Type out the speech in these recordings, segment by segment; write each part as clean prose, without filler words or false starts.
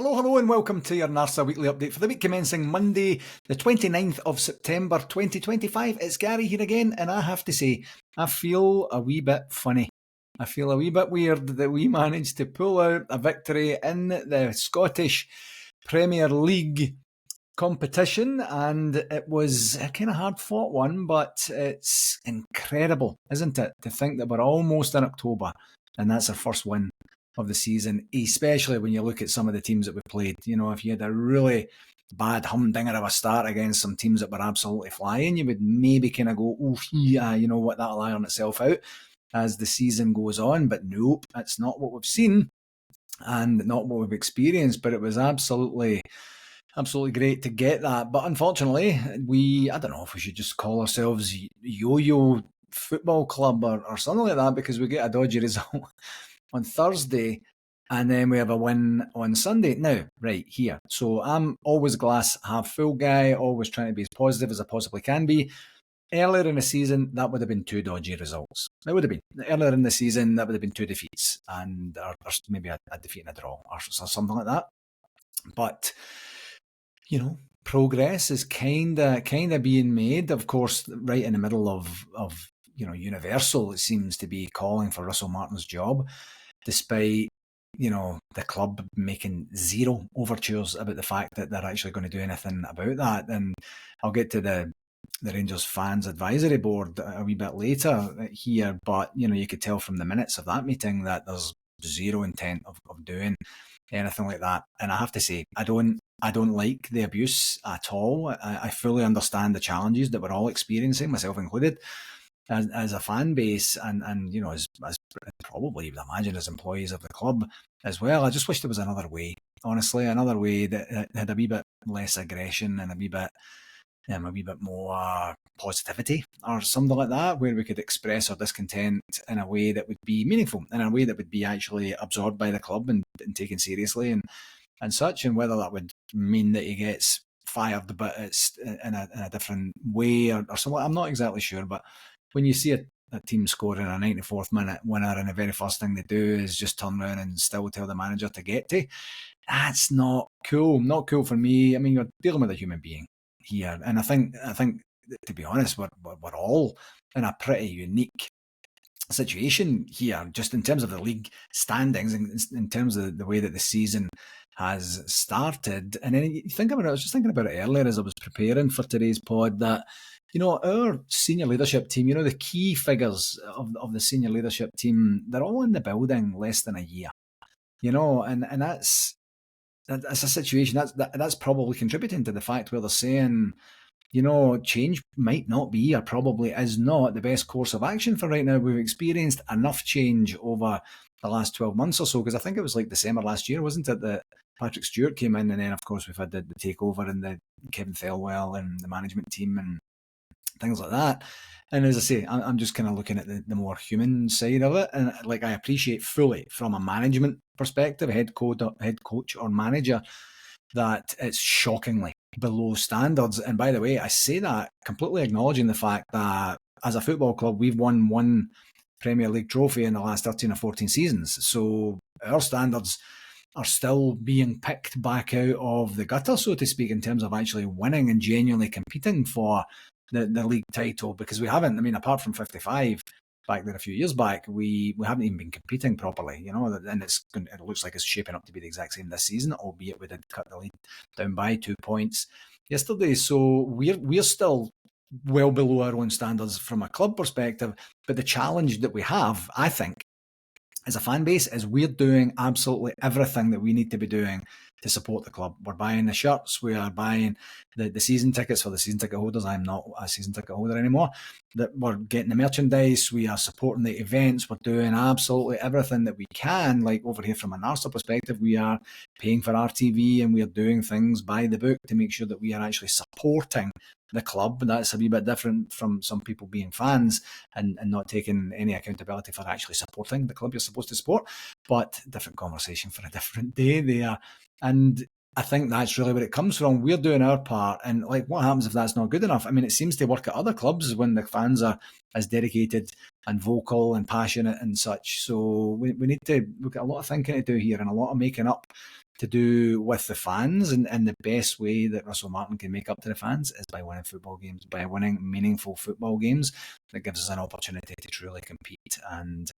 Hello, and welcome to your NARSA weekly update for the week commencing Monday, the 29th of September 2025. It's Gary here again, and I have to say, I feel a wee bit funny. I feel a wee bit weird that we managed to pull out a victory in the Scottish Premier League competition, and it was a kind of hard fought one, but it's incredible, isn't it, to think that we're almost in October and that's our first win of the season, especially when you look at some of the teams that we played. You know, if you had a really bad humdinger of a start against some teams that were absolutely flying, you would maybe kind of go, oh, yeah, you know what, that'll iron itself out as the season goes on. But nope, that's not what we've seen and not what we've experienced. But it was absolutely great to get that. But unfortunately, I don't know if we should just call ourselves Yo-Yo Football Club or something like that, because we get a dodgy result on Thursday and then we have a win on Sunday. Now, right here. So I'm always glass half full guy, always trying to be as positive as I possibly can be. Earlier in the season, that would have been two dodgy results. It would have been. Earlier in the season, that would have been two defeats and or maybe a defeat and a draw or something like that. But you know, progress is kind of being made. Of course, right in the middle of Universal, it seems to be calling for Russell Martin's job, despite the club making zero overtures about the fact that they're actually going to do anything about that. And I'll get to the Rangers fans advisory board a wee bit later here, but you could tell from the minutes of that meeting that there's zero intent of doing anything like that. And I have to say, I don't like the abuse at all. I fully understand the challenges that we're all experiencing, myself included, as a fan base, and as probably you would imagine as employees of the club as well. I just wish there was another way, honestly, another way that had a wee bit less aggression and a wee bit more positivity or something like that, where we could express our discontent in a way that would be meaningful, in a way that would be actually absorbed by the club and taken seriously and such. And whether that would mean that he gets fired, but it's in a different way or something, I'm not exactly sure. But when you see a team scoring a 94th minute winner and the very first thing they do is just turn around and still tell the manager to get to, that's not cool. Not cool for me. I mean, you're dealing with a human being here, and I think to be honest, we're all in a pretty unique situation here, just in terms of the league standings, in terms of the way that the season has started. And then you think about it, I was just thinking about it earlier as I was preparing for today's pod, that our senior leadership team, the key figures of the senior leadership team, they're all in the building less than a year, and that's a situation that's probably contributing to the fact where they're saying, change might not be, or probably is not, the best course of action for right now. We've experienced enough change over the last 12 months or so, because I think it was like December last year, wasn't it, that Patrick Stewart came in, and then of course we've had the takeover and the Kevin Thelwell and the management team and things like that. And as I say, I'm just kind of looking at the more human side of it, and like I appreciate fully from a management perspective, head coach or manager, that it's shockingly below standards. And by the way, I say that completely acknowledging the fact that as a football club, we've won one Premier League trophy in the last 13 or 14 seasons. So our standards are still being picked back out of the gutter, so to speak, in terms of actually winning and genuinely competing for the league title, because we haven't. I mean, apart from 55 back there a few years back, we haven't even been competing properly, and it looks like it's shaping up to be the exact same this season, albeit we did cut the lead down by 2 points yesterday. So we're still well below our own standards from a club perspective. But the challenge that we have, I think, as a fan base, is we're doing absolutely everything that we need to be doing to support the club. We're buying the shirts, we are buying the season tickets for the season ticket holders. I'm not a season ticket holder anymore. That we're getting the merchandise, we are supporting the events, we're doing absolutely everything that we can. Like over here from a NARSA perspective, we are paying for RTV and we are doing things by the book to make sure that we are actually supporting the club. That's a wee bit different from some people being fans and not taking any accountability for actually supporting the club you're supposed to support. But different conversation for a different day there. And I think that's really where it comes from. We're doing our part, and like, what happens if that's not good enough? I mean, it seems to work at other clubs when the fans are as dedicated vocal and passionate and such. So we've got a lot of thinking to do here and a lot of making up to do with the fans. And the best way that Russell Martin can make up to the fans is by winning football games, by winning meaningful football games that gives us an opportunity to truly compete. And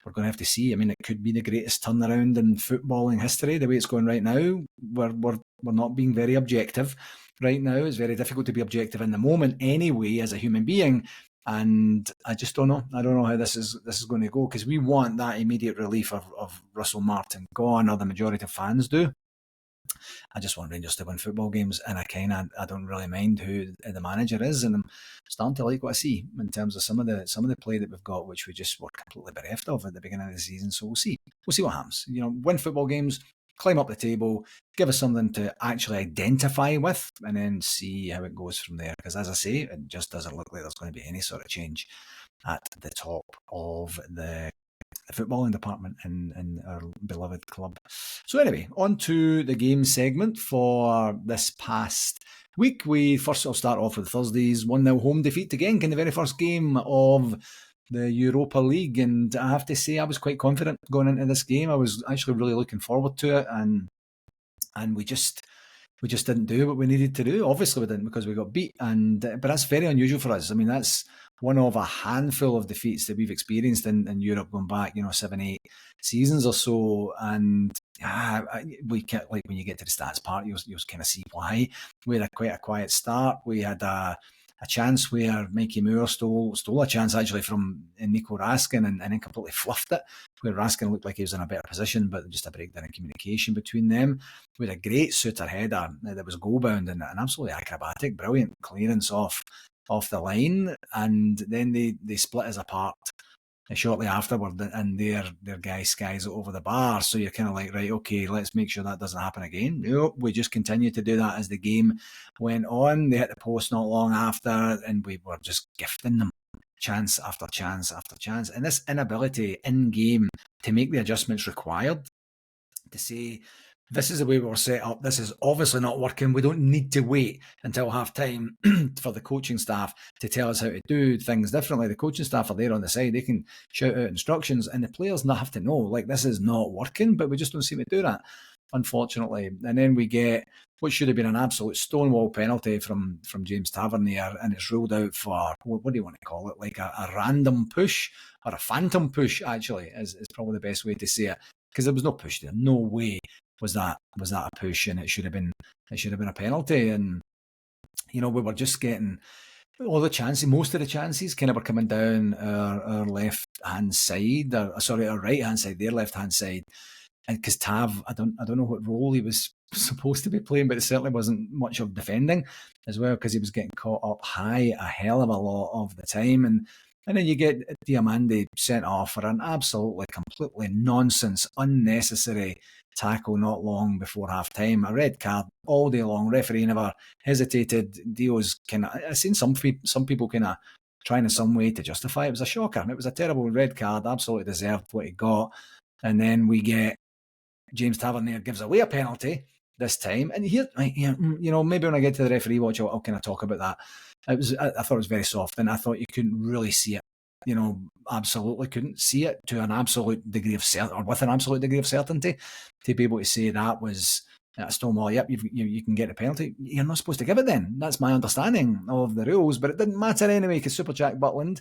we're going to have to see. I mean, it could be the greatest turnaround in footballing history, the way it's going right now. We're not being very objective right now. It's very difficult to be objective in the moment anyway as a human being. And I just don't know. I don't know how this is going to go, because we want that immediate relief of Russell Martin gone, or the majority of fans do. I just want Rangers to win football games, and I don't really mind who the manager is, and I'm starting to like what I see in terms of some of the play that we've got, which we just were completely bereft of at the beginning of the season. So we'll see what happens. Win football games, climb up the table, give us something to actually identify with, and then see how it goes from there. Because as I say, it just doesn't look like there's going to be any sort of change at the top of the footballing department in our beloved club. So anyway, on to the game segment for this past week. I'll start off with Thursday's 1-0 home defeat to Genk in the very first game of the Europa League, and I have to say I was quite confident going into this game. I was actually really looking forward to it, and we just didn't do what we needed to do. Obviously we didn't, because we got beat, but that's very unusual for us. I mean, that's one of a handful of defeats that we've experienced in Europe going back 7-8 seasons or so. And we can't, like, when you get to the stats part, you'll kind of see why. We had quite a quiet start. We had a chance where Mikey Moore stole a chance actually from Nico Raskin and then completely fluffed it, where Raskin looked like he was in a better position, but just a breakdown in communication between them. We had a great Suter header that was goal bound and an absolutely acrobatic, brilliant clearance off the line, and then they split us apart shortly afterward, and their guy skies it over the bar. So you're kind of like, right, okay, let's make sure that doesn't happen again. Nope, we just continued to do that as the game went on. They hit the post not long after, and we were just gifting them chance after chance after chance. And this inability in game to make the adjustments required, to say, this is the way we're set up, this is obviously not working, we don't need to wait until half time for the coaching staff to tell us how to do things differently. The coaching staff are there on the side, they can shout out instructions, and the players not have to know, like, this is not working, but we just don't seem to do that, unfortunately. And then we get what should have been an absolute stonewall penalty from James Tavernier, and it's ruled out for, what do you want to call it, like a random push, or a phantom push, actually, is probably the best way to say it, because there was no push there. No way was that a push, and it should have been a penalty. And we were just getting all the chances, most of the chances kind of were coming down our left hand side, our right hand side, their left hand side. And because Tav, I don't know what role he was supposed to be playing, but it certainly wasn't much of defending as well, because he was getting caught up high a hell of a lot of the time. And then you get Diamande sent off for an absolutely, completely nonsense, unnecessary tackle not long before half time. A red card all day long. Referee never hesitated. Dio's I've seen some people kind of trying in some way to justify it. It was a shocker. It was a terrible red card. Absolutely deserved what he got. And then we get James Tavernier gives away a penalty this time. And here, maybe when I get to the referee watch, I'll kind of talk about that. I thought it was very soft, and I thought you couldn't really see it. Absolutely couldn't see it to an absolute degree of certainty, or with an absolute degree of certainty, to be able to say that was a Stonewall. Yep, you can get a penalty. You're not supposed to give it then. That's my understanding of the rules, but it didn't matter anyway, because Super Jack Butland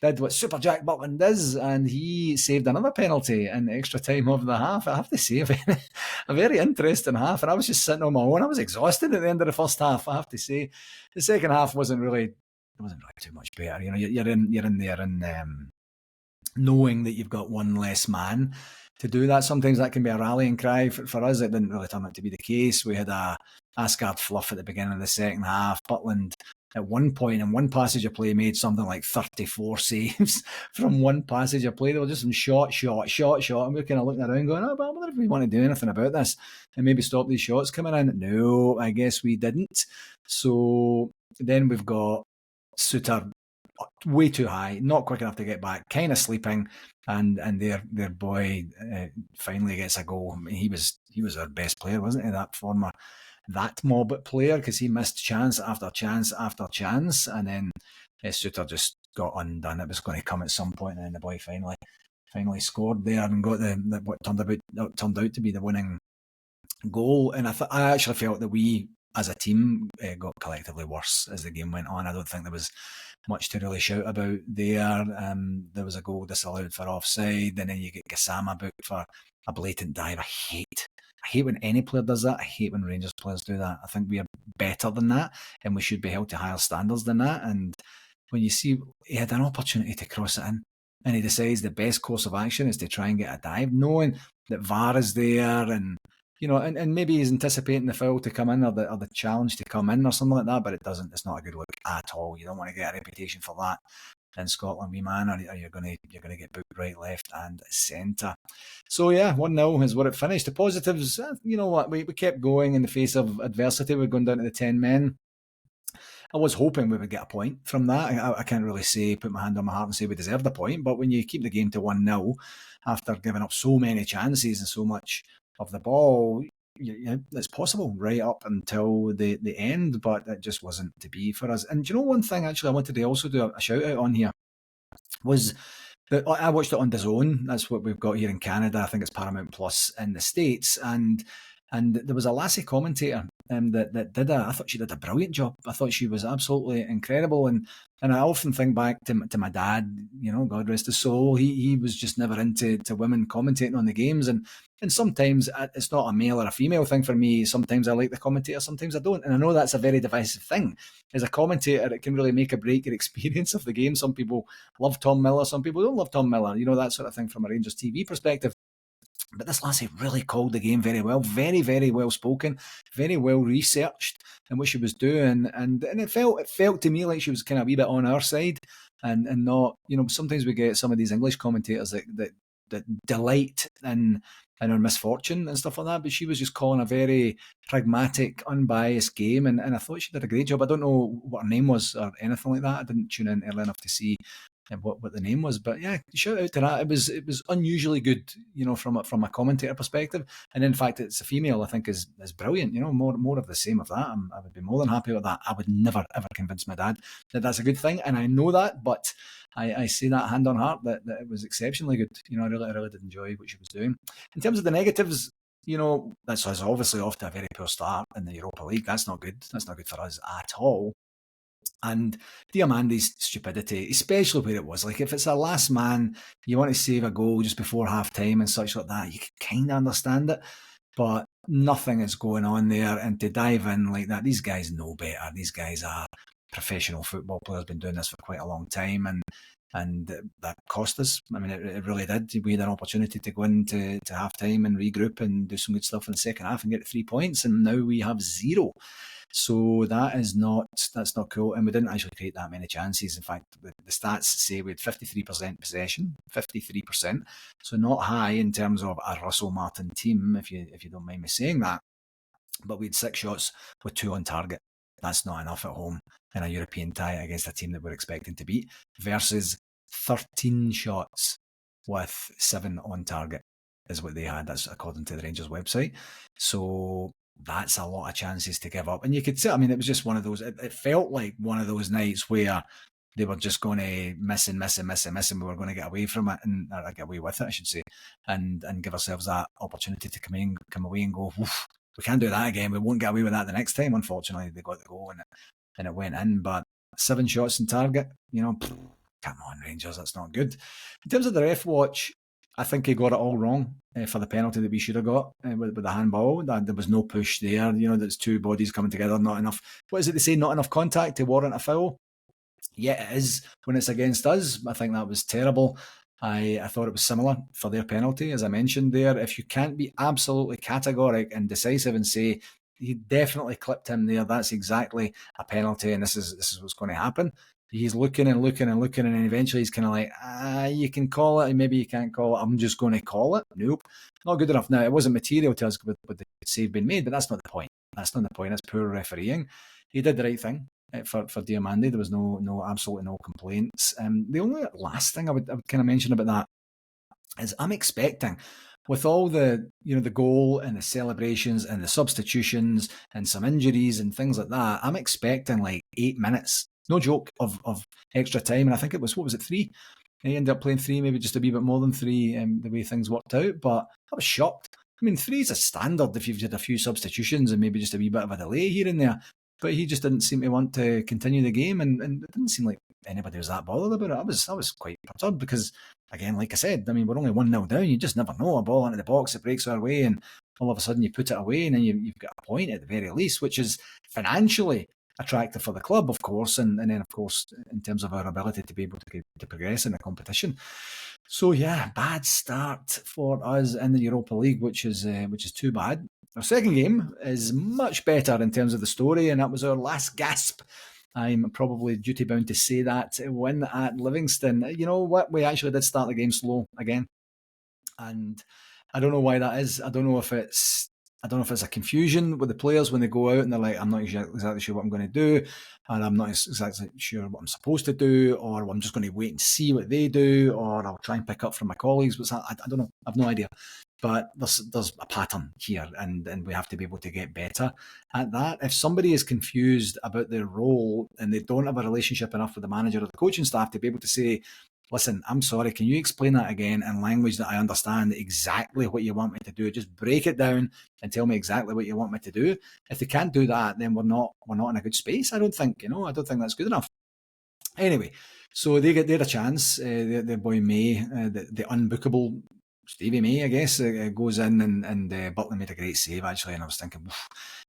did what Super Jack Butland does, and he saved another penalty in the extra time of the half. I have to say, a very interesting half, and I was just sitting on my own. I was exhausted at the end of the first half, I have to say. The second half wasn't really too much better. You're in there, and knowing that you've got one less man to do that, sometimes that can be a rallying cry. For us, it didn't really turn out to be the case. We had a Asgard fluff at the beginning of the second half. Butland, at one point in one passage of play, made something like 34 saves from one passage of play. They were just some shot, and we're kind of looking around going, but I wonder if we want to do anything about this and maybe stop these shots coming in. No, I guess we didn't. So then we've got Suter way too high, not quick enough to get back, kind of sleeping, and their boy finally gets a goal. I mean, he was our best player, wasn't he? That mob player, because he missed chance after chance after chance, and then Suter just got undone. It was going to come at some point, and then the boy finally scored there and got what turned out to be the winning goal. And I actually felt that we, as a team, got collectively worse as the game went on. I don't think there was much to really shout about there. There was a goal disallowed for offside, and then you get Gassama booked for a blatant dive. I hate when any player does that. I hate when Rangers players do that. I think we are better than that, and we should be held to higher standards than that. And when you see he had an opportunity to cross it in, and he decides the best course of action is to try and get a dive, knowing that VAR is there, and and maybe he's anticipating the foul to come in or the challenge to come in or something like that, but it doesn't. It's not a good look at all. You don't want to get a reputation for that in Scotland, wee man, or you're going to get booked right, left, and centre. So yeah, 1-0 is where it finished. The positives, you know what, we kept going in the face of adversity. We're going down to the 10 men. I was hoping we would get a point from that. I can't really put my hand on my heart and say we deserved a point, but when you keep the game to 1-0 after giving up so many chances and so much of the ball, it's possible right up until the end, but it just wasn't to be for us. And one thing actually I wanted to also do a shout out on here was that I watched it on DAZN. That's what we've got here in Canada. I think it's Paramount Plus in the States, and there was a lassie commentator that did I thought she did a brilliant job. I thought she was absolutely incredible, and I often think back to my dad, God rest his soul. He was just never into women commentating on the games, and sometimes it's not a male or a female thing for me. Sometimes I like the commentator, sometimes I don't, and I know that's a very divisive thing. As a commentator, it can really make or break your experience of the game. Some people love Tom Miller, some people don't love Tom Miller, that sort of thing from a Rangers TV perspective. But this lassie really called the game very well, very, very well spoken, very well researched in what she was doing, and it felt to me like she was kind of a wee bit on our side, and not, sometimes we get some of these English commentators that delight in our misfortune and stuff like that, but she was just calling a very pragmatic, unbiased game, and I thought she did a great job. I don't know what her name was or anything like that. I didn't tune in early enough to see what the name was, but yeah, shout out to that. It was unusually good, from a commentator perspective, and in fact, it's a female. I think is brilliant. More of the same of that. I would be more than happy with that. I would never ever convince my dad that that's a good thing, and I know that, but I say that hand on heart that it was exceptionally good. I really did enjoy what she was doing. In terms of the negatives, that's us obviously off to a very poor start in the Europa League. That's not good. That's not good for us at all. And Diamandi's stupidity, especially where it was, like if it's a last man, you want to save a goal just before half time and such like that, you can kind of understand it, but nothing is going on there. And to dive in like that, these guys know better. These guys are professional football players, been doing this for quite a long time, and that cost us. I mean, it really did. We had an opportunity to go into half time and regroup and do some good stuff in the second half and get 3 points, and now we have 0. So that's not cool, and we didn't actually create that many chances. In fact, the stats say we had 53% possession, 53%, so not high in terms of a Russell Martin team, if you don't mind me saying that. But we had 6 shots with 2 on target. That's not enough at home in a European tie against a team that we're expecting to beat, versus 13 shots with 7 on target is what they had. That's according to the Rangers website. So that's a lot of chances to give up. And you could say, I mean, it was just one of those, it felt like one of those nights where they were just going to miss and we were going to get away from it, and or get away with it, I should say, and give ourselves that opportunity to come away and go, oof, we can't do that again. We won't get away with that the next time. Unfortunately, they got the goal and it went in. But 7 shots in target, come on, Rangers, that's not good. In terms of the ref watch, I think he got it all wrong for the penalty that we should have got with the handball. There was no push there. There's 2 bodies coming together, not enough. What is it they say? Not enough contact to warrant a foul. Yeah, it is when it's against us. I think that was terrible. I thought it was similar for their penalty, as I mentioned there. If you can't be absolutely categoric and decisive and say he definitely clipped him there, that's exactly a penalty, and this is what's going to happen. He's looking and then eventually he's kind of like, you can call it, and maybe you can't call it. I'm just going to call it. Nope, not good enough. Now, it wasn't material to us with the save being made, but that's not the point. That's poor refereeing. He did the right thing for Diamandi. There was absolutely no complaints. The only last thing I would kind of mention about that is I'm expecting, with all the the goal and the celebrations and the substitutions and some injuries and things like that, I'm expecting like 8 minutes no joke, of extra time. And I think it was, 3? He ended up playing 3, maybe just a wee bit more than 3, the way things worked out. But I was shocked. I mean, 3 is a standard if you've had a few substitutions and maybe just a wee bit of a delay here and there. But he just didn't seem to want to continue the game, and it didn't seem like anybody was that bothered about it. I was quite perturbed because, again, like I said, I mean, we're only 1-0 down. You just never know. A ball into the box, it breaks our way, and all of a sudden you put it away, and then you've got a point at the very least, which is financially attractive for the club, of course, and then, of course, in terms of our ability to be able to progress in the competition. So yeah, bad start for us in the Europa League, which is too bad. Our second game is much better in terms of the story, and that was our last gasp. I'm probably duty bound to say that, win at Livingston. You know what? We actually did start the game slow again, and I don't know why that is. I don't know if it's a confusion with the players when they go out and they're like, I'm not exactly sure what I'm going to do, and I'm not exactly sure what I'm supposed to do, or I'm just going to wait and see what they do, or I'll try and pick up from my colleagues. But I don't know. I've no idea. But there's a pattern here, and we have to be able to get better at that. If somebody is confused about their role and they don't have a relationship enough with the manager or the coaching staff to be able to say, listen, I'm sorry, can you explain that again in language that I understand exactly what you want me to do? Just break it down and tell me exactly what you want me to do. If they can't do that, then we're not in a good space. I don't think that's good enough. Anyway, so they get a chance. The boy May, the unbookable Stevie May, I guess, goes in, and Butland made a great save, actually. And I was thinking,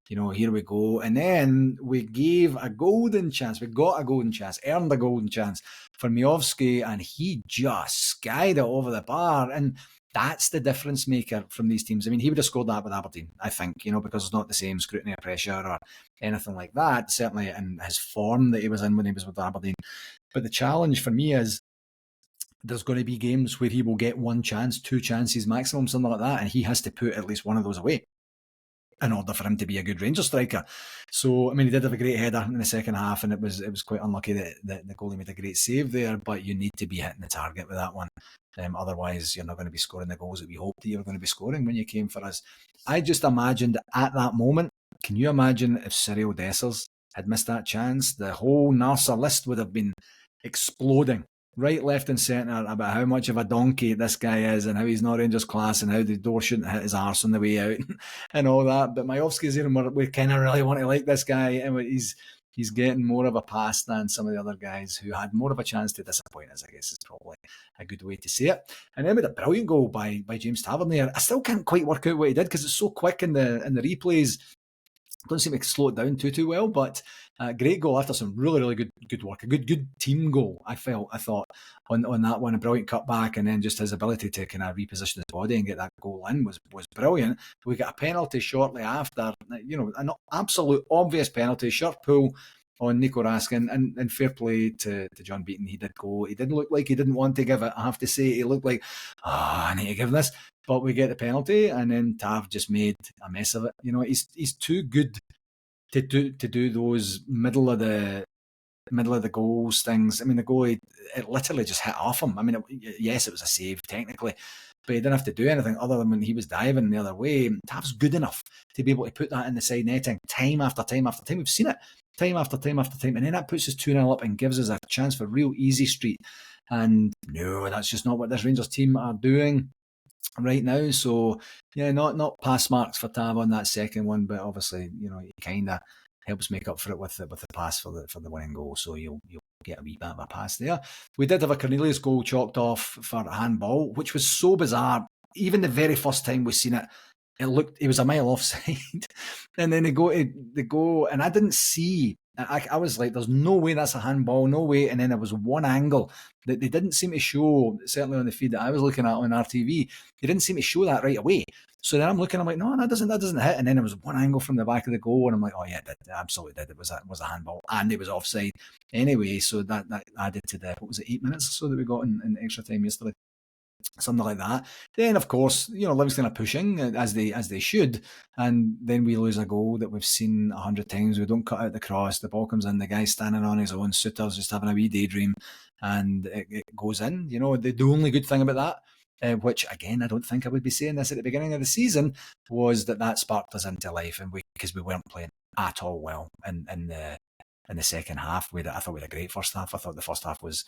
here we go. And then we gave a golden chance. We got a golden chance, earned a golden chance for Miovski, and he just skied it over the bar. And that's the difference maker from these teams. I mean, he would have scored that with Aberdeen, I think, because it's not the same scrutiny or pressure or anything like that, certainly in his form that he was in when he was with Aberdeen. But the challenge for me is, there's going to be games where he will get one chance, two chances maximum, something like that, and he has to put at least one of those away in order for him to be a good Rangers striker. So, I mean, he did have a great header in the second half, and it was quite unlucky that the goalie made a great save there, but you need to be hitting the target with that one. Otherwise, you're not going to be scoring the goals that we hoped that you were going to be scoring when you came for us. I just imagined at that moment, can you imagine if Cyril Dessers had missed that chance? The whole NARSA list would have been exploding right, left and centre about how much of a donkey this guy is and how he's not Rangers class and how the door shouldn't hit his arse on the way out and all that. But Majovski's here, and we kind of really want to like this guy, and he's getting more of a pass than some of the other guys who had more of a chance to disappoint us, I guess is probably a good way to say it. And then with a brilliant goal by James Tavernier. I still can't quite work out what he did because it's so quick in the replays. Don't seem to slow it down too well, but great goal after some really, really good work. A good team goal, I thought, on that one. A brilliant cutback, and then just his ability to kind of reposition his body and get that goal in was brilliant. We got a penalty shortly after, an absolute obvious penalty, short pull on Nico Raskin, and fair play to John Beaton. He did go. He didn't look like he didn't want to give it. I have to say, he looked like, I need to give this. But we get the penalty, and then Tav just made a mess of it. He's too good to do those middle of the goals things. I mean, the goalie, it literally just hit off him. I mean, yes, it was a save technically, but he didn't have to do anything other than when he was diving the other way. Tav's good enough to be able to put that in the side netting time after time after time. We've seen it time after time after time, and then that puts us 2-0 up and gives us a chance for real easy street. And no, that's just not what this Rangers team are doing right now. So yeah, not pass marks for Tav on that second one, but obviously, he kind of helps make up for it with the pass for the winning goal. So you'll get a wee bit of a pass there. We did have a Cornelius goal chalked off for handball, which was so bizarre. Even the very first time we seen it, it was a mile offside, and then they go, and I didn't see. I was like, there's no way that's a handball, no way. And then there was one angle that they didn't seem to show, certainly on the feed that I was looking at on RTV. They didn't seem to show that right away. So then I'm looking, I'm like, no, that doesn't hit. And then there was one angle from the back of the goal, and I'm like, oh yeah, it absolutely did. It was a handball, and it was offside anyway. So that added to the 8 minutes or so that we got in extra time yesterday. Something like that. Then, of course, Livingston are pushing as they should, and then we lose a goal that we've seen 100 times. We don't cut out the cross, the ball comes in, the guy's standing on his own, Suter's just having a wee daydream, and it goes in. The only good thing about that, which again I don't think I would be saying this at the beginning of the season, was that sparked us into life, and because we weren't playing at all well in in the second half. I thought we had a great first half. I thought the first half was,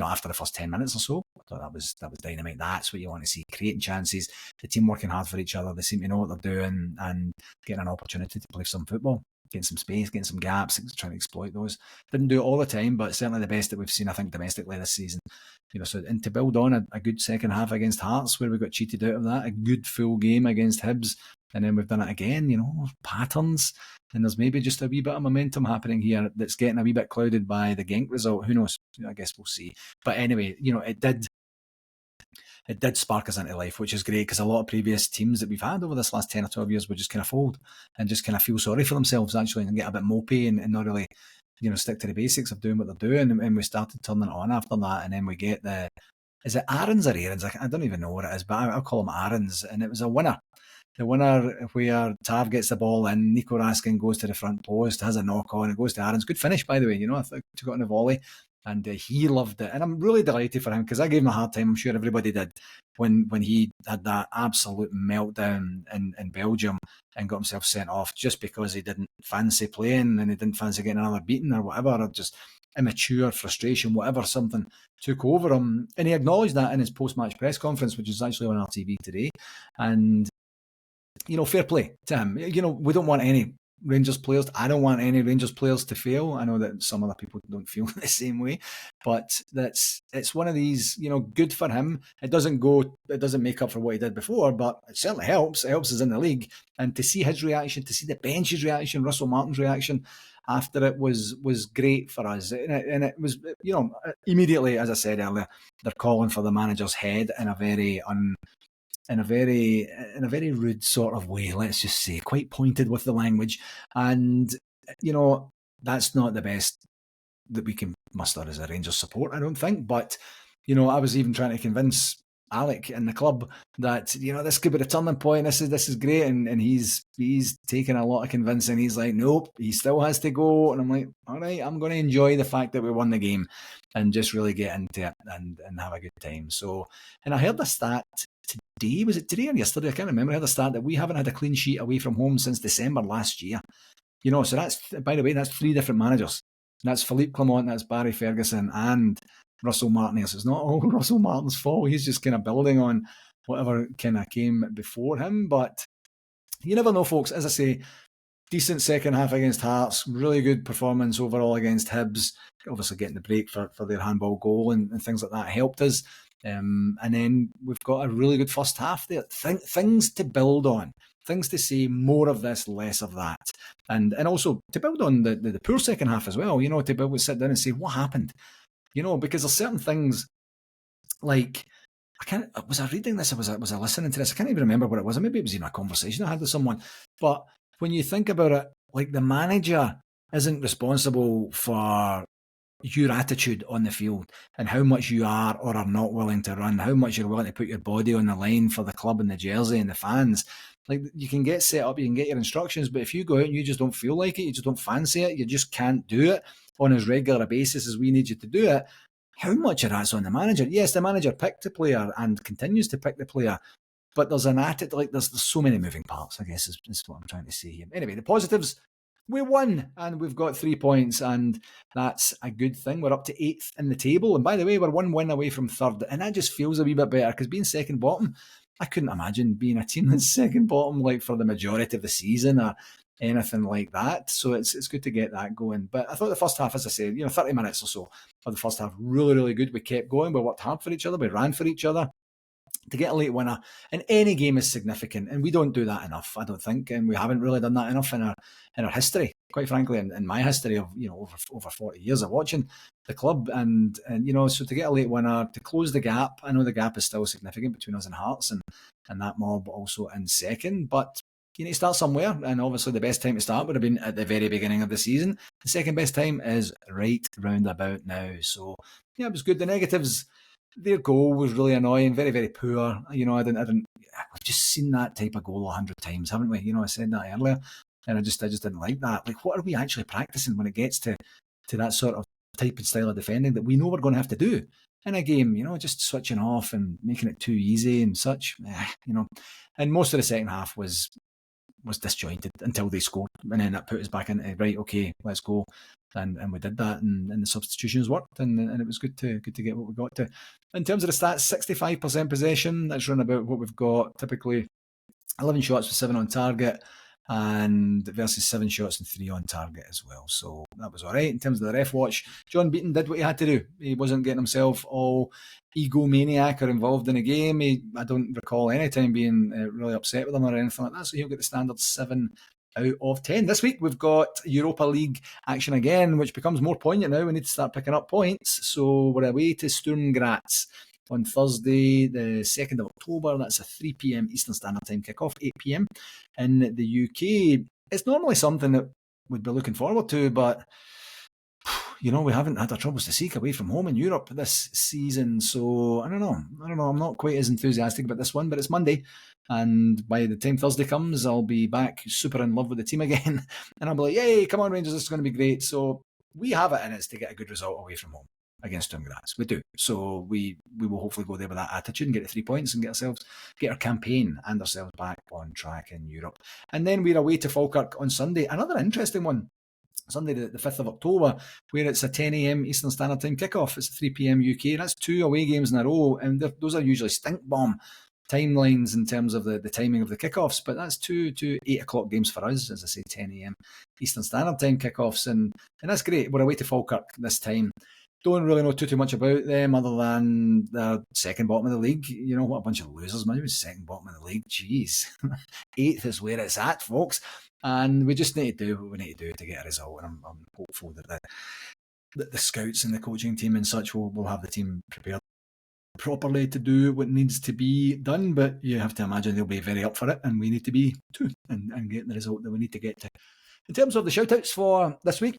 after the first 10 minutes or so, I thought that was dynamite. That's what you want to see, creating chances, the team working hard for each other. They seem to know what they're doing and getting an opportunity to play some football, getting some space, getting some gaps, trying to exploit those. Didn't do it all the time, but certainly the best that we've seen, I think, domestically this season. And to build on a good second half against Hearts, where we got cheated out of that, a good full game against Hibs, and then we've done it again, patterns. And there's maybe just a wee bit of momentum happening here that's getting a wee bit clouded by the Genk result. Who knows? I guess we'll see. But anyway, it did spark us into life, which is great, because a lot of previous teams that we've had over this last 10 or 12 years would just kind of fold and just kind of feel sorry for themselves, actually, and get a bit mopey and not really, stick to the basics of doing what they're doing. And we started turning it on after that. And then we get is it Aaron's or Aaron's? I don't even know what it is, but I'll call him Aaron's. And it was a winner. The winner where Tav gets the ball in, Nico Raskin goes to the front post, has a knock on, it goes to Aaron's. Good finish, by the way. I took it on the volley, and he loved it. And I'm really delighted for him, because I gave him a hard time. I'm sure everybody did when he had that absolute meltdown in Belgium and got himself sent off just because he didn't fancy playing and he didn't fancy getting another beating or whatever, or just immature frustration, whatever, something took over him. And he acknowledged that in his post-match press conference, which is actually on our TV today. And fair play to him. We don't want any Rangers players. I don't want any Rangers players to fail. I know that some other people don't feel the same way, but it's one of these, good for him. It doesn't make up for what he did before, but it certainly helps. It helps us in the league. And to see his reaction, to see the bench's reaction, Russell Martin's reaction after it was great for us. And it was, immediately, as I said earlier, they're calling for the manager's head in a very rude sort of way, let's just say, quite pointed with the language. And, that's not the best that we can muster as a Rangers support, I don't think. But, I was even trying to convince Alec in the club that, this could be the turning point. This is great. And he's taken a lot of convincing. He's like, nope, he still has to go. And I'm like, all right, I'm going to enjoy the fact that we won the game and just really get into it and have a good time. So, and I heard the stat today, was it today or yesterday? I can't remember. I heard the stat that we haven't had a clean sheet away from home since December last year. So that's, by the way, that's 3 different managers. That's Philippe Clement, that's Barry Ferguson, and Russell Martin. So it's not all Russell Martin's fault. He's just kind of building on whatever kind of came before him. But you never know, folks. As I say, decent second half against Hearts, really good performance overall against Hibs. Obviously getting the break for their handball goal and things like that helped us. And then we've got a really good first half there. Things to build on. Things to say, more of this, less of that. And also to build on the poor second half as well, to be able to sit down and say, what happened? Because there's certain things like, was I reading this or was I listening to this? I can't even remember what it was. Maybe it was even a conversation I had with someone. But when you think about it, like, the manager isn't responsible for your attitude on the field and how much you are or are not willing to run, how much you're willing to put your body on the line for the club and the jersey and the fans. Like, you can get set up, you can get your instructions, but if you go out and you just don't feel like it, you just don't fancy it, you just can't do it on as regular a basis as we need you to do it, how much of that's on the manager? Yes, the manager picked the player and continues to pick the player, but there's an attitude, like, there's so many moving parts, I guess is what I'm trying to say here. Anyway, the positives: we won and we've got 3 points, and that's a good thing. We're up to 8th in the table, and by the way, we're 1 win away from 3rd, and that just feels a wee bit better, because being second bottom, I couldn't imagine being a team that's second bottom like for the majority of the season or anything like that. So it's good to get that going. But I thought the first half, as I said, 30 minutes or so of the first half, really, really good. We kept going, we worked hard for each other, we ran for each other. To get a late winner in any game is significant, and we don't do that enough, I don't think, and we haven't really done that enough in our history, quite frankly, in my history of over 40 years of watching the club, and so to get a late winner, to close the gap. I know the gap is still significant between us and Hearts and that mob also in second, but you need to start somewhere, and obviously the best time to start would have been at the very beginning of the season. The second best time is right round about now. So yeah, it was good. The negatives: their goal was really annoying, very, very poor. I've just seen that type of goal 100 times, haven't we? I said that earlier, and I just didn't like that. Like, what are we actually practicing when it gets to that sort of type and style of defending that we know we're going to have to do in a game? Just switching off and making it too easy and such. And most of the second half was was disjointed until they scored, and then that put us back into right. Okay, let's go, and we did that, and the substitutions worked, and it was good to get what we got to. In terms of the stats, 65% possession. That's around about what we've got typically. 11 shots with 7 on target, and versus 7 shots and 3 on target as well. So that was all right. In terms of the ref watch, John Beaton did what he had to do. He wasn't getting himself all egomaniac or involved in a game. I don't recall any time being really upset with him or anything like that. So he'll get the standard 7 out of 10. This week we've got Europa League action again, which becomes more poignant now. We need to start picking up points. So we're away to Sturm Graz on Thursday, the 2nd of October. That's a 3 p.m. Eastern Standard Time kickoff, 8 p.m. in the UK. It's normally something that we'd be looking forward to, but we haven't had our troubles to seek away from home in Europe this season. So I don't know. I'm not quite as enthusiastic about this one, but it's Monday. And by the time Thursday comes, I'll be back super in love with the team again. And I'll be like, yay, come on Rangers, this is going to be great. So we have it in us to get a good result away from home against Sturm Graz. We do. So we will hopefully go there with that attitude and get the 3 points and get our campaign and ourselves back on track in Europe. And then we're away to Falkirk on Sunday. Another interesting one. Sunday, the 5th of October, where it's a 10 a.m. Eastern Standard Time kickoff. It's 3 p.m. UK. That's 2 away games in a row. And those are usually stink bomb timelines in terms of the timing of the kickoffs. But that's two 8 o'clock games for us, as I say, 10 a.m. Eastern Standard Time kickoffs. And that's great. We're away to Falkirk this time. Don't really know too much about them other than the second bottom of the league. What a bunch of losers, man. Second bottom of the league. Jeez. 8th is where it's at, folks. And we just need to do what we need to do to get a result. And I'm hopeful that the scouts and the coaching team and such will have the team prepared properly to do what needs to be done. But you have to imagine they'll be very up for it, and we need to be too, and get the result that we need to get to. In terms of the shout-outs for this week,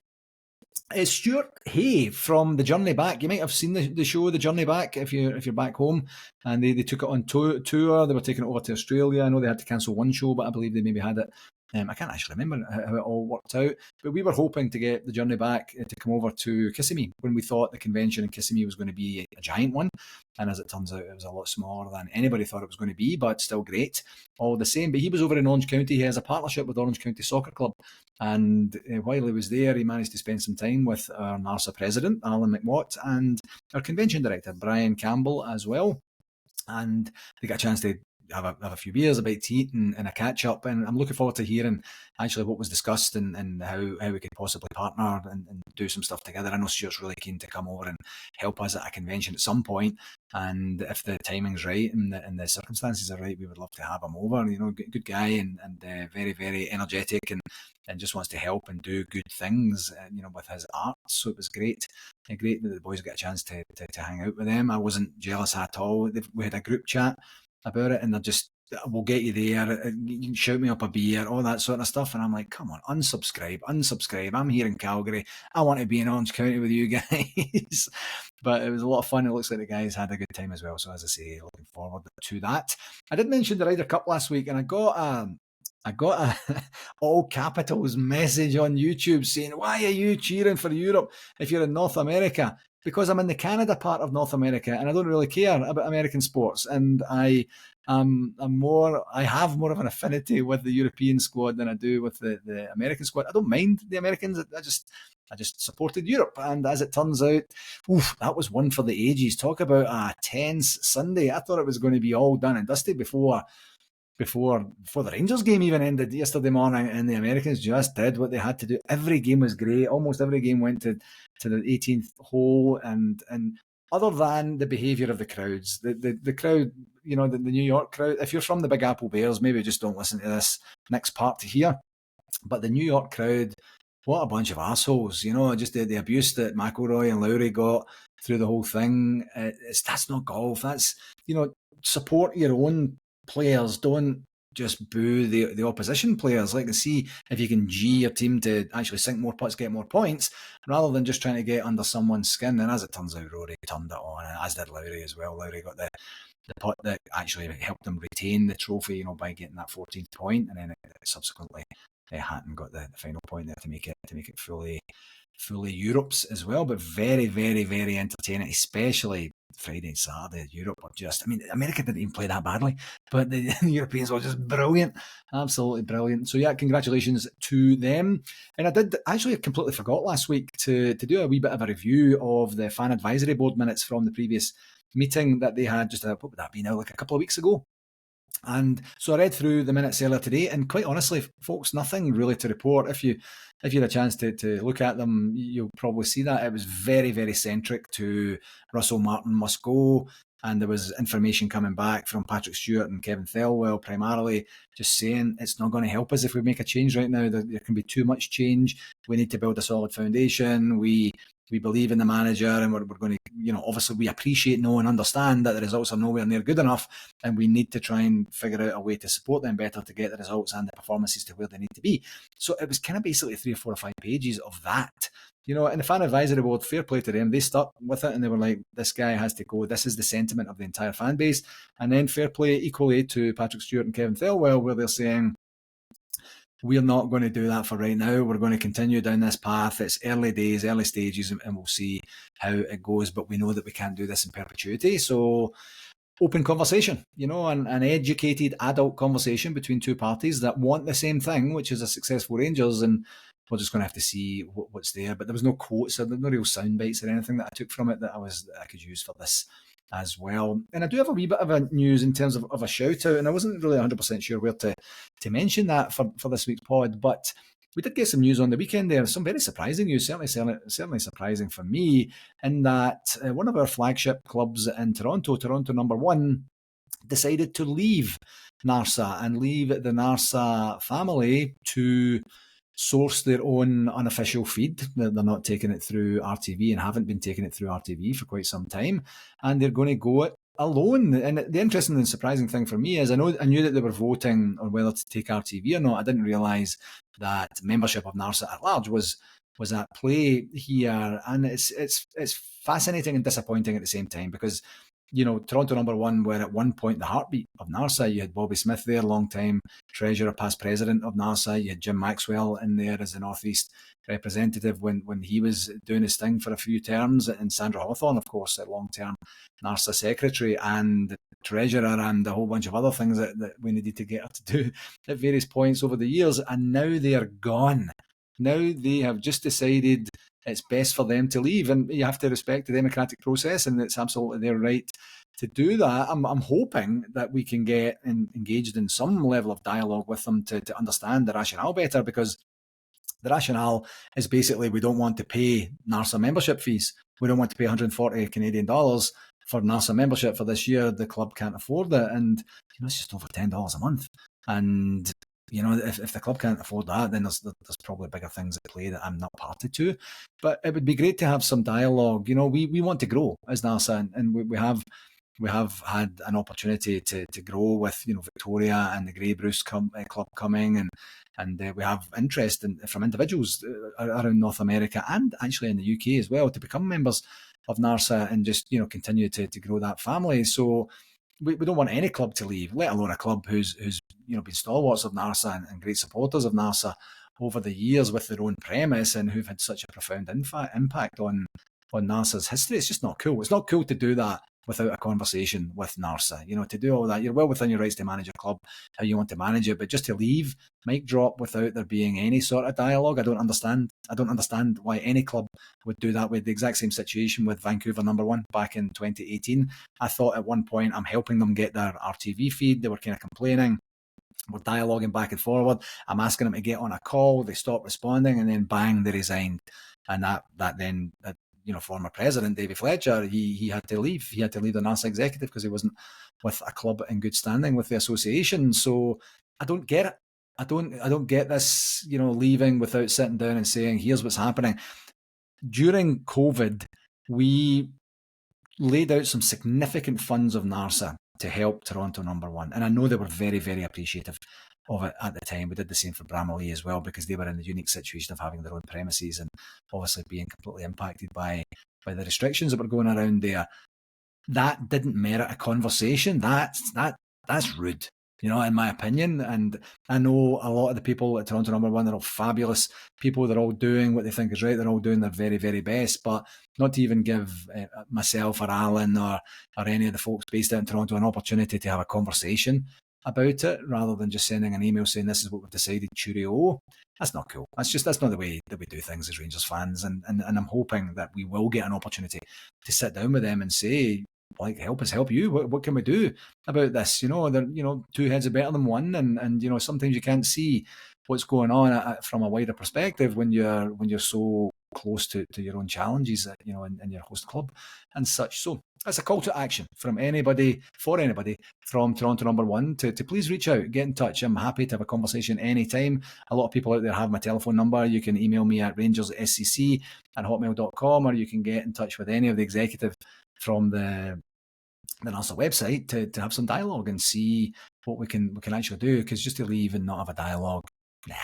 Stuart Hay from The Journey Back. You might have seen the show The Journey Back if you're back home, and they took it on tour. They were taking it over to Australia. I know they had to cancel one show, but I believe they maybe had it. I can't actually remember how it all worked out, but we were hoping to get The Journey Back to come over to Kissimmee when we thought the convention in Kissimmee was going to be a giant one, and as it turns out, it was a lot smaller than anybody thought it was going to be, but still great all the same. But he was over in Orange County. He has a partnership with Orange County Soccer Club, and while he was there, he managed to spend some time with our NARSA president, Alan McWatt, and our convention director, Brian Campbell, as well. And they got a chance to have a few beers, a bite to eat, and a catch up. And I'm looking forward to hearing actually what was discussed and how we could possibly partner and do some stuff together. I know Stuart's really keen to come over and help us at a convention at some point. And if the timing's right and the circumstances are right, we would love to have him over. Good guy and very, very energetic and just wants to help and do good things, with his art. So it was great. Great that the boys got a chance to hang out with them. I wasn't jealous at all. We had a group chat about it, and they're just, we'll get you there, you can shout me up a beer, all that sort of stuff. And I'm like, come on, unsubscribe. I'm here in Calgary. I want to be in Orange County with you guys. But it was a lot of fun. It looks like the guys had a good time as well. So as I say, looking forward to that. I did mention the Ryder Cup last week, and I got a all capitals message on YouTube saying, why are you cheering for Europe if you're in North America? Because I'm in the Canada part of North America and I don't really care about American sports. And I have more of an affinity with the European squad than I do with the American squad. I don't mind the Americans. I just supported Europe. And as it turns out, that was one for the ages. Talk about a tense Sunday. I thought it was going to be all done and dusted before the Rangers game even ended yesterday morning, and the Americans just did what they had to do. Every game was great. Almost every game went to the 18th hole, and other than the behaviour of the crowds, the crowd, the New York crowd. If you're from the Big Apple Bears, maybe just don't listen to this next part to hear. But the New York crowd, what a bunch of assholes, just the abuse that McIlroy and Lowry got through the whole thing. That's not golf. That's, support your own players. Don't just boo the opposition players. Like to see if you can G your team to actually sink more putts, get more points, rather than just trying to get under someone's skin. And as it turns out, Rory turned it on, as did Lowry as well. Lowry got the putt that actually helped them retain the trophy, by getting that 14th point, and then subsequently Hatton got the final point there to make it fully Europe's as well. But very, very, very entertaining, especially Friday and Saturday, Europe were just, America didn't even play that badly, but the Europeans were just brilliant, absolutely brilliant. So yeah, congratulations to them. And I completely forgot last week to do a wee bit of a review of the fan advisory board minutes from the previous meeting that they had just, what would that be now, like a couple of weeks ago. And so I read through the minutes earlier today, and quite honestly, folks, nothing really to report. If you had a chance to look at them, you'll probably see that it was very, very centric to Russell Martin must go, and there was information coming back from Patrick Stewart and Kevin Thelwell primarily, just saying it's not going to help us if we make a change right now. There can be too much change. We need to build a solid foundation. We believe in the manager, and we're going to, obviously we appreciate, know and understand that the results are nowhere near good enough, and we need to try and figure out a way to support them better to get the results and the performances to where they need to be. So it was kind of basically 3 or 4 or 5 pages of that. And the fan advisory board, fair play to them, they stuck with it and they were like, this guy has to go. This is the sentiment of the entire fan base. And then fair play equally to Patrick Stewart and Kevin Thelwell, where they're saying, we're not going to do that for right now. We're going to continue down this path. It's early days, early stages, and we'll see how it goes. But we know that we can't do this in perpetuity. So open conversation, an educated adult conversation between two parties that want the same thing, which is a successful Rangers. And we're just going to have to see what's there. But there was no quotes, or no real sound bites or anything that I took from it that I could use for this as well. And I do have a wee bit of a news in terms of a shout out, and I wasn't really 100% sure where to mention that for this week's pod, but we did get some news on the weekend there, some very surprising news, certainly surprising for me, in that one of our flagship clubs in Toronto number 1, decided to leave NARSA and leave the NARSA family to source their own unofficial feed. They're not taking it through RTV and haven't been taking it through RTV for quite some time, and they're going to go it alone. And the interesting and surprising thing for me is I knew that they were voting on whether to take RTV or not. I didn't realise that membership of NARSA at large was at play here, and it's fascinating and disappointing at the same time, because Toronto number 1 were at one point the heartbeat of NARSA. You had Bobby Smith there, long-time treasurer, past president of NARSA. You had Jim Maxwell in there as the Northeast representative when he was doing his thing for a few terms, and Sandra Hawthorne, of course, a long-term NARSA secretary and treasurer, and a whole bunch of other things that we needed to get her to do at various points over the years. And now they are gone. Now they have just decided it's best for them to leave, and you have to respect the democratic process, and it's absolutely their right to do that. I'm hoping that we can get engaged in some level of dialogue with them to understand the rationale better, because the rationale is basically we don't want to pay NARSA membership fees. We don't want to pay 140 Canadian dollars for NARSA membership for this year. The club can't afford it, and it's just over $10 a month. And if the club can't afford that, then there's probably bigger things at play that I'm not party to. But it would be great to have some dialogue. We want to grow as NARSA, and we have had an opportunity to grow with Victoria and the Grey Bruce club coming, and we have interest from individuals around North America and actually in the UK as well to become members of NARSA and just continue to grow that family. So we don't want any club to leave, let alone a club who's been stalwarts of NARSA and great supporters of NARSA over the years with their own premise, and who've had such a profound impact on NARSA's history. It's just not cool. It's not cool to do that without a conversation with NARSA. To do all that, you're well within your rights to manage a club how you want to manage it, but just to leave, mic drop, without there being any sort of dialogue, I don't understand why any club would do that. With the exact same situation with Vancouver number 1 back in 2018. I thought at one point I'm helping them get their RTV feed. They were kind of complaining. We're dialoguing back and forward. I'm asking them to get on a call. They stopped responding, and then bang, they resigned. And that then former president Davy Fletcher, he had to leave. He had to leave the NARSA executive because he wasn't with a club in good standing with the association. So I don't get it. I don't get this, leaving without sitting down and saying, here's what's happening. During COVID, we laid out some significant funds of NARSA to help Toronto number 1. And I know they were very, very appreciative of it at the time. We did the same for Bramalea as well, because they were in the unique situation of having their own premises and obviously being completely impacted by the restrictions that were going around there. That didn't merit a conversation. That's rude. in my opinion. And I know a lot of the people at Toronto Number One, they're all fabulous people. They're all doing what they think is right. They're all doing their very, very best. But not to even give myself or Alan or any of the folks based out in Toronto an opportunity to have a conversation about it, rather than just sending an email saying this is what we've decided, cheerio. That's not cool. That's not the way that we do things as Rangers fans. And I'm hoping that we will get an opportunity to sit down with them and say, like, help us help you. What can we do about this? Two heads are better than one, and sometimes you can't see what's going on from a wider perspective when you're so close to your own challenges, in your host club and such. So that's a call to action from anybody from Toronto Number One to please reach out, get in touch. I'm happy to have a conversation anytime. A lot of people out there have my telephone number. You can email me at rangersscc@hotmail.com, or you can get in touch with any of the executive from the NARSA website to have some dialogue and see what we can actually do. Because just to leave and not have a dialogue, nah,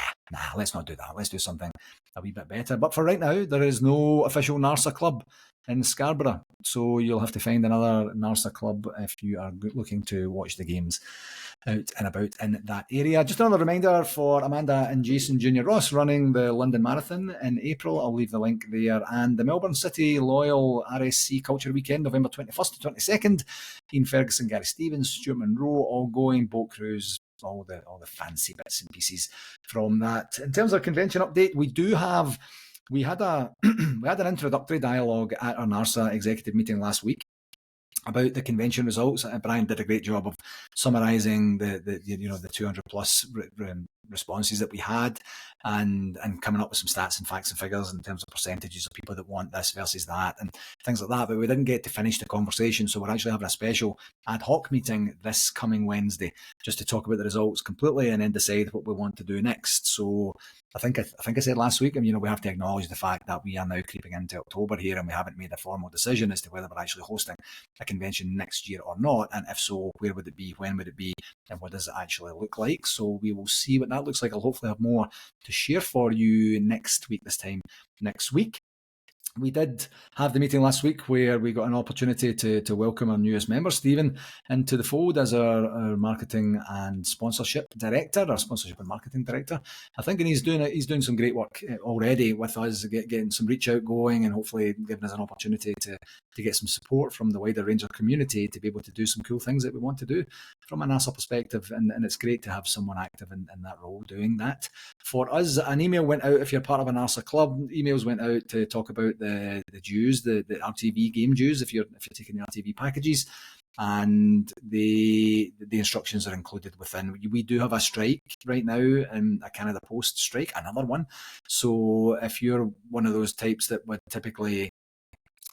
let's not do that. Let's do something a wee bit better. But for right now, there is no official NARSA club in Scarborough, so you'll have to find another NARSA club if you are looking to watch the games out and about in that area. Just another reminder for Amanda and Jason Junior Ross running the London Marathon in April. I'll leave the link there. And the Melbourne City Loyal RSC Culture Weekend, November 21st to 22nd. Ian Ferguson, Gary Stevens, Stuart Monroe, all going, boat cruise, all the fancy bits and pieces from that. In terms of convention update, we had an introductory dialogue at our NARSA executive meeting last week about the convention results. Brian did a great job of summarising the 200 plus responses that we had, and coming up with some stats and facts and figures in terms of percentages of people that want this versus that and things like that. But we didn't get to finish the conversation, so we're actually having a special ad hoc meeting this coming Wednesday just to talk about the results completely and then decide what we want to do next. So I think I said last week, we have to acknowledge the fact that we are now creeping into October here, and we haven't made a formal decision as to whether we're actually hosting a convention next year or not, and if so, where would it be, when would it be, and what does it actually look like. So we will see what that looks like. I'll hopefully have more to share for you next week, this time next week. We did have the meeting last week where we got an opportunity to welcome our newest member, Stephen, into the fold as our marketing and sponsorship director, our sponsorship and marketing director. I think, and he's doing some great work already with us, getting some reach out going, and hopefully giving us an opportunity to get some support from the wider Ranger community to be able to do some cool things that we want to do from a NARSA perspective. And it's great to have someone active in that role doing that. For us, an email went out, if you're part of a NARSA club, emails went out to talk about the dues, the RTV game dues, if you're taking the RTV packages, and the instructions are included within. We do have a strike right now, a Canada Post strike, another one. So if you're one of those types that would typically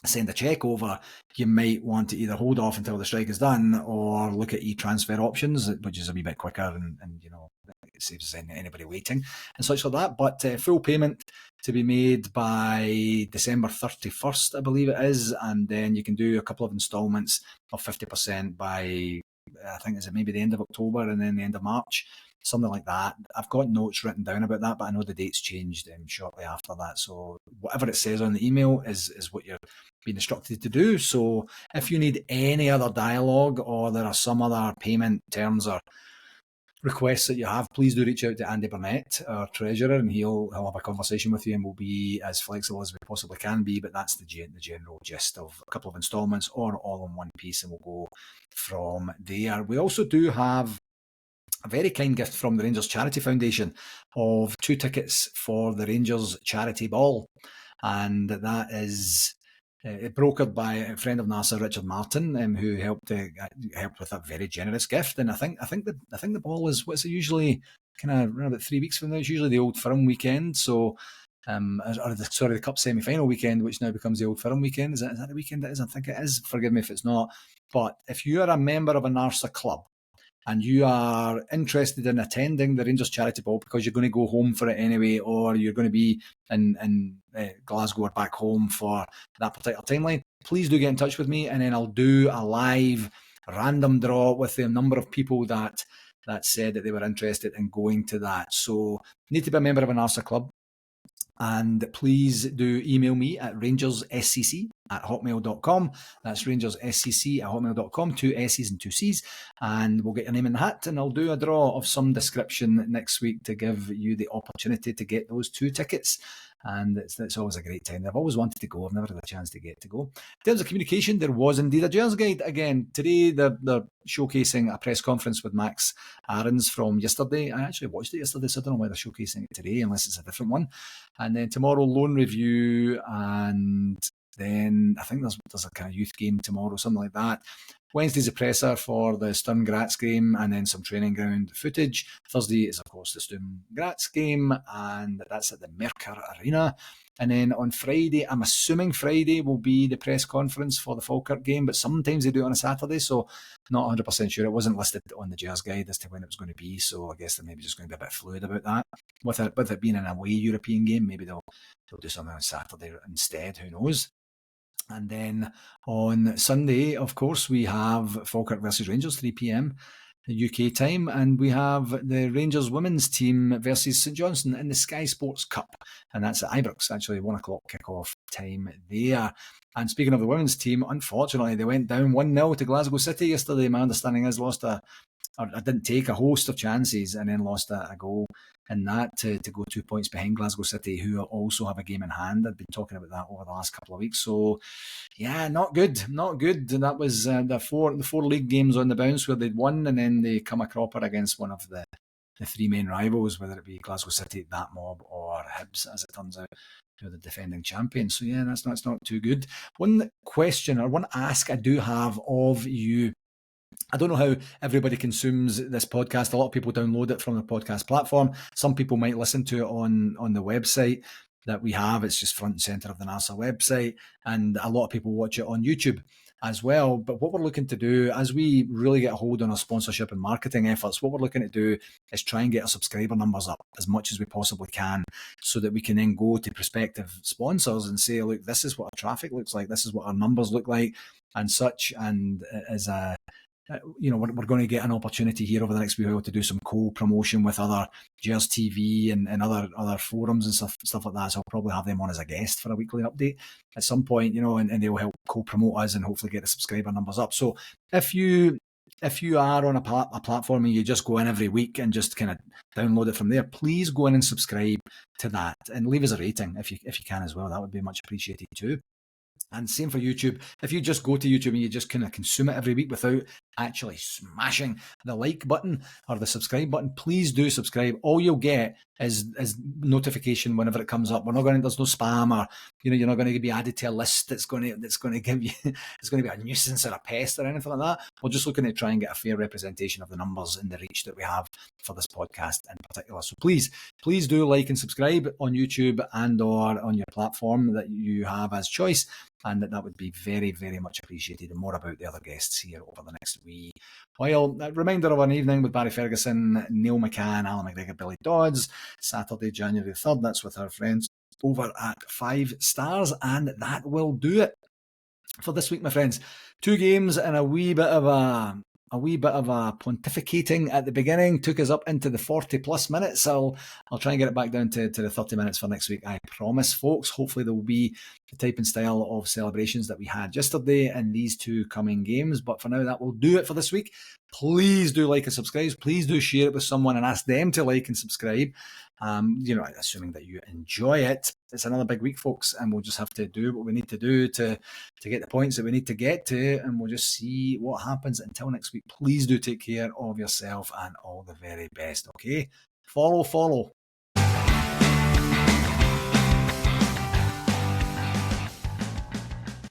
send a check over, you might want to either hold off until the strike is done or look at e-transfer options, which is a wee bit quicker and it saves anybody waiting and such like that. But full payment to be made by December 31st, I believe it is, and then you can do a couple of installments of 50% by, I think, is it maybe the end of October and then the end of March, something like that. I've got notes written down about that, but I know the dates changed shortly after that. So whatever it says on the email is what you're being instructed to do. So if you need any other dialogue or there are some other payment terms or requests that you have, please do reach out to Andy Burnett, our treasurer, and he'll have a conversation with you, and we'll be as flexible as we possibly can be. But that's the general gist of a couple of installments or all in one piece, and we'll go from there. We also do have a very kind gift from the Rangers Charity Foundation of 2 tickets for the Rangers Charity Ball, and that is brokered by a friend of NARSA, Richard Martin, who helped with a very generous gift. And I think the ball is, what's it usually, kind of around about 3 weeks from now. It's usually the Old Firm weekend. So, the Cup semi-final weekend, which now becomes the Old Firm weekend. Is that the weekend it is? I think it is. Forgive me if it's not. But if you are a member of a NARSA club and you are interested in attending the Rangers Charity Ball because you're going to go home for it anyway, or you're going to be in Glasgow or back home for that particular timeline, please do get in touch with me, and then I'll do a live random draw with the number of people that said that they were interested in going to that. So you need to be a member of an NARSA club. And please do email me at rangersscc rangerscc@hotmail.com. That's rangerscc@hotmail.com, 2 S's and 2 C's. And we'll get your name in the hat, and I'll do a draw of some description next week to give you the opportunity to get those 2 tickets. And it's always a great time. I've always wanted to go. I've never had a chance to get to go. In terms of communication, there was indeed a Gers guide. Again, today they're showcasing a press conference with Max Aarons from yesterday. I actually watched it yesterday, so I don't know why they're showcasing it today, unless it's a different one. And then tomorrow, loan review, and then I think there's a kind of youth game tomorrow, something like that. Wednesday's a presser for the Sturm Graz game, and then some training ground footage. Thursday is, of course, the Sturm Graz game, and that's at the Merkur Arena. And then on Friday, I'm assuming Friday will be the press conference for the Falkirk game, but sometimes they do it on a Saturday, so not 100% sure. It wasn't listed on the Gers guide as to when it was going to be, so I guess they're maybe just going to be a bit fluid about that. With it being an away European game, maybe they'll do something on Saturday instead, who knows. And then on Sunday, of course, we have Falkirk versus Rangers, 3 p.m. UK time, and we have the Rangers women's team versus St Johnstone in the Sky Sports Cup, and that's at Ibrox, actually 1 o'clock kickoff time there. And speaking of the women's team, unfortunately, they went down 1-0 to Glasgow City yesterday. My understanding is I didn't take a host of chances and then lost a goal in that to go 2 points behind Glasgow City, who also have a game in hand. I've been talking about that over the last couple of weeks. So, yeah, not good. And that was the four league games on the bounce where they'd won, and then they come a cropper against one of the 3 main rivals, whether it be Glasgow City, that mob, or Hibs, as it turns out, who are the defending champions. So, yeah, that's not too good. One question or one ask I do have of you. I don't know how everybody consumes this podcast. A lot of people download it from the podcast platform. Some people might listen to it on the website that we have. It's just front and center of the NARSA website. And a lot of people watch it on YouTube as well. But what we're looking to do, as we really get a hold on our sponsorship and marketing efforts, what we're looking to do is try and get our subscriber numbers up as much as we possibly can, so that we can then go to prospective sponsors and say, look, this is what our traffic looks like, this is what our numbers look like, and such. And as a we're going to get an opportunity here over the next week to do some co-promotion with other Gers TV and other forums and stuff like that. So I'll probably have them on as a guest for a weekly update at some point, and they'll help co-promote us and hopefully get the subscriber numbers up. So if you are on a platform and you just go in every week and just kind of download it from there, please go in and subscribe to that and leave us a rating if you can as well. That would be much appreciated too. And same for YouTube. If you just go to YouTube and you just kind of consume it every week without actually smashing the like button or the subscribe button, please do subscribe. All you'll get is notification whenever it comes up. There's no spam, or you're not going to be added to a list that's going to give you it's going to be a nuisance or a pest or anything like that. We're just looking to try and get a fair representation of the numbers and the reach that we have for this podcast in particular. So please do like and subscribe on YouTube and or on your platform that you have as choice. And that would be very, very much appreciated. And more about the other guests here over the next wee while. A reminder of an evening with Barry Ferguson, Neil McCann, Alan McGregor, Billy Dodds, Saturday, January 3rd. That's with our friends over at 5 Stars. And that will do it for this week, my friends. 2 games and a wee bit of a pontificating at the beginning took us up into the 40 plus minutes. I'll try and get it back down to the 30 minutes for next week, I promise, folks. Hopefully there will be the type and style of celebrations that we had yesterday in these 2 coming games. But for now, that will do it for this week. Please do like and subscribe. Please do share it with someone and ask them to like and subscribe. Assuming that you enjoy it. It's another big week, folks, and we'll just have to do what we need to do to get the points that we need to get to, and we'll just see what happens. Until next week, please do take care of yourself and all the very best, okay? Follow.